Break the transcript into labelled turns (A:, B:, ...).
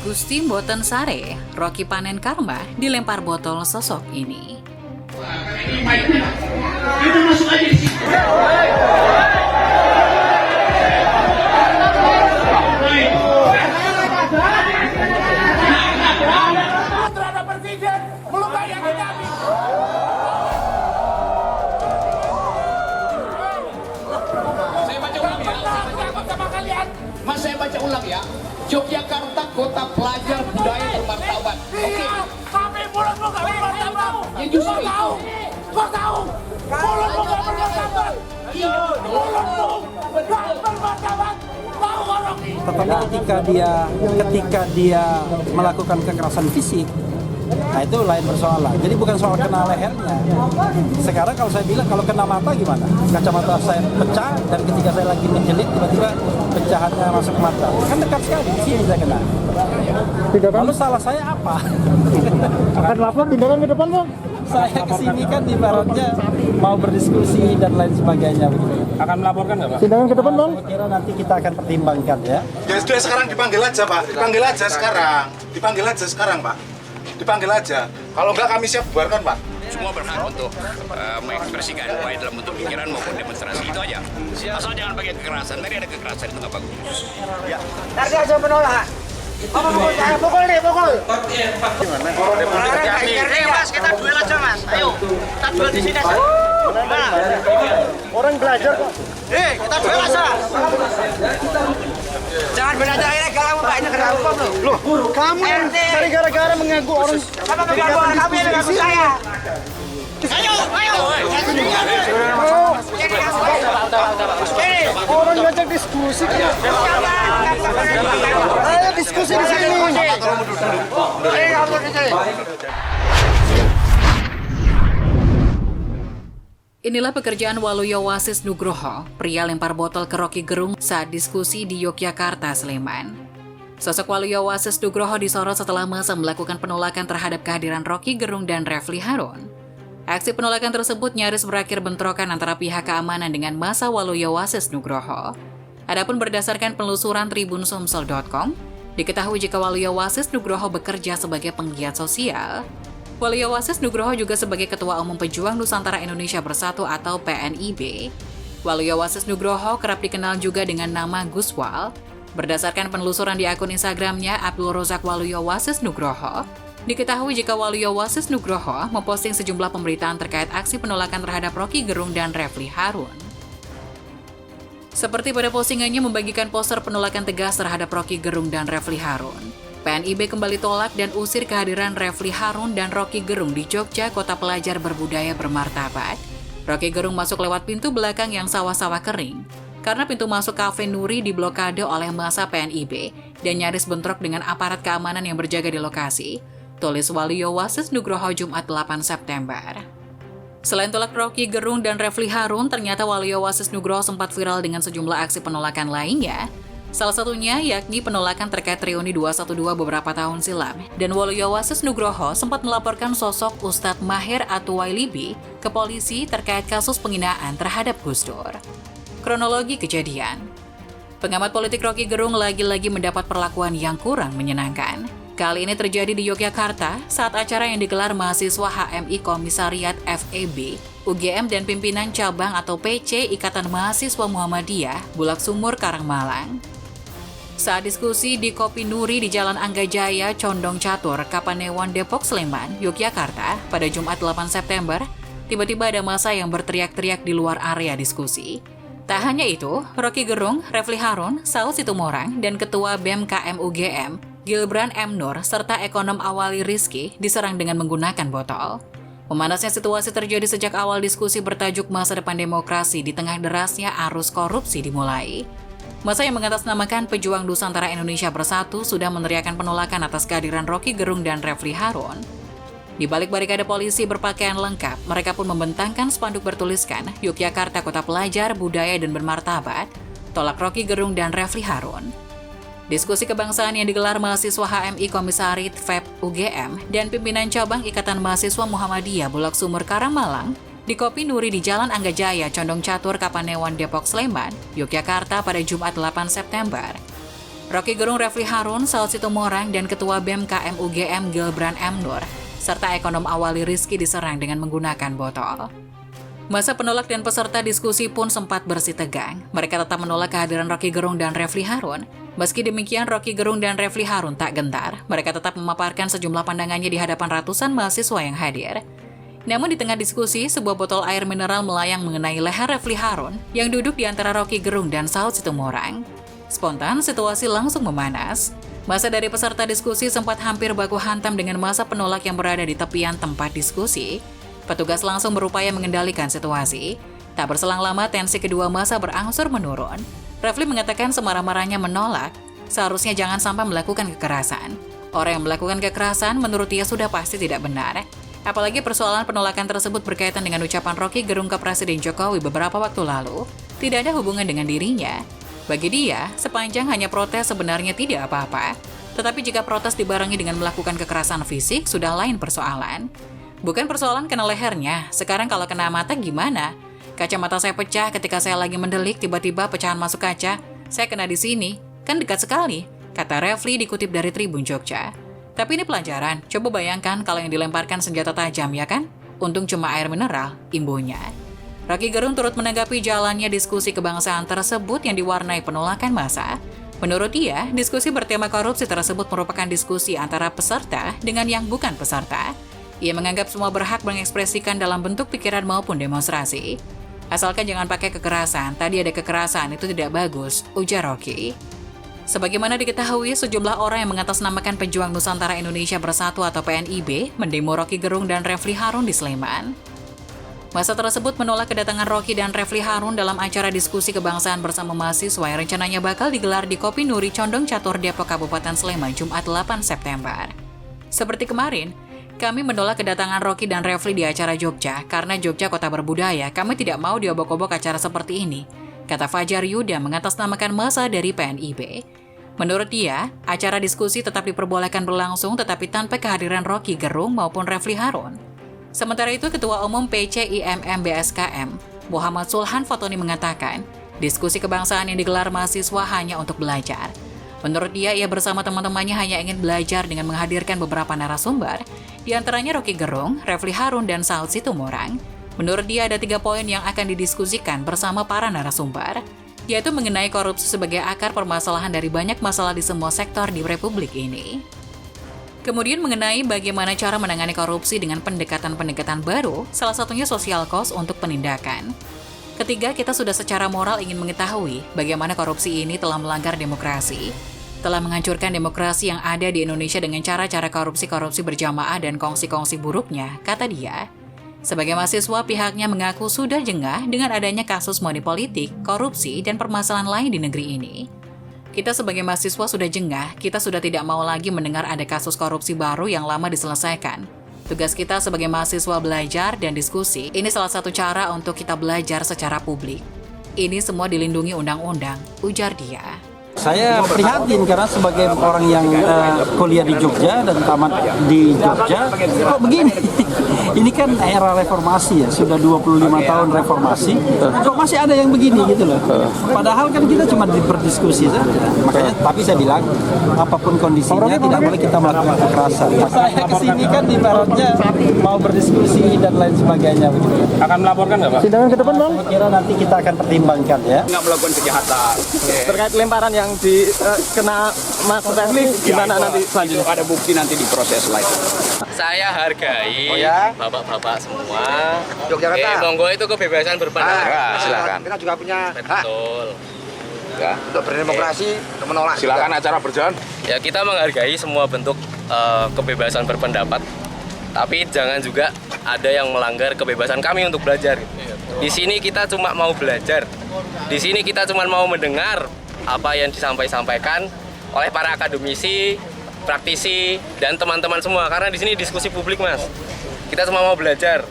A: Gusti Mboten Sare, Rocky panen karma dilempar botol sosok ini.
B: Kita masuk aja di sini.
C: Terhadap presiden melukai kami.
B: Saya baca ulang ya. Mas, saya baca ulang ya. Yogyakarta kota pelajar budaya bermartabat. Oke.
C: Tapi mulutmu gak bermartabat.
B: Ya justru itu.
C: Kau tahu. Mulutmu gak bermartabat. Mulutmu gak bermartabat. Tahu kau Rocky?
D: Tetapi ketika dia melakukan kekerasan fisik, nah itu lain persoalan. Jadi bukan soal kena lehernya. Sekarang kalau saya bilang kalau kena mata gimana? Kacamata saya pecah dan ketika saya lagi menjelit tiba-tiba pecahannya masuk mata. Kan dekat sekali di sini saya kena. Lalu salah saya apa?
E: Akan lapor tindakan ke depan, Bang?
D: Saya kesini kan ibaratnya mau berdiskusi dan lain sebagainya begitu.
E: Akan melaporkan nggak, Pak? Tindakan ke depan, Bang?
D: Saya kira nanti kita akan pertimbangkan ya.
F: Ya sudah sekarang dipanggil aja Pak, dipanggil aja sekarang, dipanggil aja sekarang Pak, dipanggil aja. Kalau enggak kami siap bubarkan Pak.
G: Semua berhak untuk mengekspresikan baik dalam bentuk pikiran maupun demonstrasi, itu aja. Asal jangan pakai kekerasan, tadi ada kekerasan itu nggak bagus.
C: Tadi aja menolak. Apa pukul saya? Pukul nih, pukul. Mas, kita duel aja mas. Ayo, kita duel di sini aja.
E: Orang belajar kok.
C: Kita duel aja. Jangan belajar ilegal kamu Pak, ini kena hukum loh.
E: Loh, kamu yang cari gara-gara mengganggu orang.
C: Siapa mengganggu orang kami yang mengganggu saya? Ayo.
E: Orang ngajak diskusi. Ayo diskusi di sini.
A: Inilah pekerjaan Waluyo Wasis Nugroho, pria lempar botol ke Rocky Gerung saat diskusi di Yogyakarta, Sleman. Sosok Waluyo Wasis Nugroho disorot setelah masa melakukan penolakan terhadap kehadiran Rocky Gerung dan Refly Harun. Aksi penolakan tersebut nyaris berakhir bentrokan antara pihak keamanan dengan massa Waluyo Wasis Nugroho. Adapun berdasarkan penelusuran tribunsumsel.com, diketahui jika Waluyo Wasis Nugroho bekerja sebagai penggiat sosial. Waluyo Wasis Nugroho juga sebagai Ketua Umum Pejuang Nusantara Indonesia Bersatu atau PNIB. Waluyo Wasis Nugroho kerap dikenal juga dengan nama Guswal. Berdasarkan penelusuran di akun Instagramnya Abdul Rozak Waluyo Wasis Nugroho, diketahui jika Waluyo Wasis Nugroho memposting sejumlah pemberitaan terkait aksi penolakan terhadap Rocky Gerung dan Refly Harun. Seperti pada postingannya membagikan poster penolakan tegas terhadap Rocky Gerung dan Refly Harun. PNIB kembali tolak dan usir kehadiran Refly Harun dan Rocky Gerung di Jogja, kota pelajar berbudaya bermartabat. Rocky Gerung masuk lewat pintu belakang yang sawah-sawah kering, karena pintu masuk Cafe Nuri diblokade oleh massa PNIB dan nyaris bentrok dengan aparat keamanan yang berjaga di lokasi. Tulis Waluyo Wasis Nugroho Jumat 8 September. Selain tolak Rocky Gerung dan Refly Harun, ternyata Waluyo Wasis Nugroho sempat viral dengan sejumlah aksi penolakan lainnya. Salah satunya yakni penolakan terkait reuni 212 beberapa tahun silam, dan Waluyo Wasis Nugroho sempat melaporkan sosok Ustadz Maher Atuwailibi ke polisi terkait kasus penghinaan terhadap Gus Dur. Kronologi kejadian. Pengamat politik Rocky Gerung lagi-lagi mendapat perlakuan yang kurang menyenangkan. Kali ini terjadi di Yogyakarta saat acara yang digelar mahasiswa HMI Komisariat FEB, UGM dan pimpinan cabang atau PC Ikatan Mahasiswa Muhammadiyah, Bulak Sumur, Karangmalang. Saat diskusi di Kopi Nuri di Jalan Anggajaya, Condong Catur, Kapanewon, Depok, Sleman, Yogyakarta pada Jumat 8 September, tiba-tiba ada massa yang berteriak-teriak di luar area diskusi. Tak hanya itu, Rocky Gerung, Refly Harun, Saud Situmorang, dan Ketua BEM KM UGM, Gilbran M. Nur, serta ekonom Awali Rizky diserang dengan menggunakan botol. Memanasnya situasi terjadi sejak awal diskusi bertajuk Masa Depan Demokrasi di tengah derasnya arus korupsi dimulai. Massa yang mengatasnamakan Pejuang Nusantara Indonesia Bersatu sudah meneriakkan penolakan atas kehadiran Rocky Gerung dan Refly Harun. Di balik barikade polisi berpakaian lengkap, mereka pun membentangkan spanduk bertuliskan Yogyakarta Kota Pelajar, Budaya dan Bermartabat, tolak Rocky Gerung dan Refly Harun. Diskusi kebangsaan yang digelar mahasiswa HMI Komisariat FEB UGM dan pimpinan cabang Ikatan Mahasiswa Muhammadiyah Bulak Sumur Karangmalang di Kopi Nuri di Jalan Anggajaya, Condong Catur, Kapanewon, Depok, Sleman, Yogyakarta pada Jumat 8 September. Rocky Gerung, Refli Harun, Saud Situmorang, dan Ketua BEM KM UGM Gilbran M. Nur, serta ekonom Awali Rizky diserang dengan menggunakan botol. Masa penolak dan peserta diskusi pun sempat bersih tegang. Mereka tetap menolak kehadiran Rocky Gerung dan Refli Harun. Meski demikian, Rocky Gerung dan Refli Harun tak gentar. Mereka tetap memaparkan sejumlah pandangannya di hadapan ratusan mahasiswa yang hadir. Namun di tengah diskusi, sebuah botol air mineral melayang mengenai leher Refli Harun yang duduk di antara Rocky Gerung dan Saud Situmorang. Spontan, situasi langsung memanas. Masa dari peserta diskusi sempat hampir baku hantam dengan masa penolak yang berada di tepian tempat diskusi. Petugas langsung berupaya mengendalikan situasi. Tak berselang lama, tensi kedua masa berangsur menurun. Refli mengatakan semarah-marahnya menolak, seharusnya jangan sampai melakukan kekerasan. Orang yang melakukan kekerasan menurut dia sudah pasti tidak benar. Apalagi persoalan penolakan tersebut berkaitan dengan ucapan Rocky Gerung ke Presiden Jokowi beberapa waktu lalu, tidak ada hubungan dengan dirinya. Bagi dia, sepanjang hanya protes sebenarnya tidak apa-apa. Tetapi jika protes dibarengi dengan melakukan kekerasan fisik, sudah lain persoalan. Bukan persoalan kena lehernya, sekarang kalau kena mata gimana? Kacamata saya pecah ketika saya lagi mendelik, tiba-tiba pecahan masuk kaca. Saya kena di sini, kan dekat sekali, kata Refli dikutip dari Tribun Jogja. Tapi ini pelajaran, coba bayangkan kalau yang dilemparkan senjata tajam, ya kan? Untung cuma air mineral, imbunya. Rocky Gerung turut menanggapi jalannya diskusi kebangsaan tersebut yang diwarnai penolakan massa. Menurut dia, diskusi bertema korupsi tersebut merupakan diskusi antara peserta dengan yang bukan peserta. Ia menganggap semua berhak mengekspresikan dalam bentuk pikiran maupun demonstrasi. Asalkan jangan pakai kekerasan, tadi ada kekerasan itu tidak bagus, ujar Rocky. Sebagaimana diketahui, sejumlah orang yang mengatasnamakan Pejuang Nusantara Indonesia Bersatu atau PNIB mendemo Rocky Gerung dan Refli Harun di Sleman. Masa tersebut menolak kedatangan Rocky dan Refli Harun dalam acara diskusi kebangsaan bersama mahasiswa yang rencananya bakal digelar di Kopi Nuri Condong Catur Depok Kabupaten Sleman Jumat 8 September. Seperti kemarin, kami menolak kedatangan Rocky dan Refli di acara Jogja karena Jogja kota berbudaya, kami tidak mau diobok-obok acara seperti ini, kata Fajar Yuda mengatasnamakan masa dari PNIB. Menurut dia, acara diskusi tetap diperbolehkan berlangsung tetapi tanpa kehadiran Rocky Gerung maupun Refli Harun. Sementara itu, Ketua Umum PCIMM BSKM, Muhammad Sulhan Fatoni mengatakan, diskusi kebangsaan yang digelar mahasiswa hanya untuk belajar. Menurut dia, ia bersama teman-temannya hanya ingin belajar dengan menghadirkan beberapa narasumber, di antaranya Rocky Gerung, Refli Harun, dan Saud Situmorang. Menurut dia, ada 3 poin yang akan didiskusikan bersama para narasumber, yaitu mengenai korupsi sebagai akar permasalahan dari banyak masalah di semua sektor di Republik ini. Kemudian mengenai bagaimana cara menangani korupsi dengan pendekatan-pendekatan baru, salah satunya social cost untuk penindakan. Ketiga, kita sudah secara moral ingin mengetahui bagaimana korupsi ini telah melanggar demokrasi, telah menghancurkan demokrasi yang ada di Indonesia dengan cara-cara korupsi-korupsi berjamaah dan kongsi-kongsi buruknya, kata dia. Sebagai mahasiswa, pihaknya mengaku sudah jengah dengan adanya kasus money politik, korupsi, dan permasalahan lain di negeri ini. Kita sebagai mahasiswa sudah jengah, kita sudah tidak mau lagi mendengar ada kasus korupsi baru yang lama diselesaikan. Tugas kita sebagai mahasiswa belajar dan diskusi, ini salah satu cara untuk kita belajar secara publik. Ini semua dilindungi undang-undang, ujar dia.
D: Saya prihatin karena sebagai orang yang kuliah di Jogja dan tamat di Jogja, kok begini? Ini kan era reformasi ya, sudah 25 tahun reformasi, kok masih ada yang begini gitu loh. Padahal kan kita cuma berdiskusi saja. Makanya, tapi saya bilang, apapun kondisinya tidak boleh kita melakukan kekerasan. Saya kesini kan ibaratnya mau berdiskusi dan lain sebagainya. Begitu.
H: Akan melaporkan nggak Pak?
E: Sidangan ke depan, Bang.
D: Saya kira nanti kita akan pertimbangkan ya.
H: Nggak melakukan kejahatan.
C: Terkait lemparan yang kena Mas Refli, gimana nanti selanjutnya?
G: Ada bukti nanti diproses lagi. Saya hargai bapak-bapak semua.
C: Yogyakarta.
G: Monggo itu kebebasan berpendapat.
C: Silakan. Kita juga punya hak
G: Betul.
H: Ya.
C: untuk berdemokrasi, untuk menolak.
H: Silakan acara berjalan.
G: Ya, kita menghargai semua bentuk kebebasan berpendapat. Tapi jangan juga ada yang melanggar kebebasan kami untuk belajar. Di sini kita cuma mau belajar. Di sini kita cuma mau mendengar apa yang disampaikan oleh para akademisi, praktisi, dan teman-teman semua. Karena di sini diskusi publik, Mas. Kita cuma mau belajar.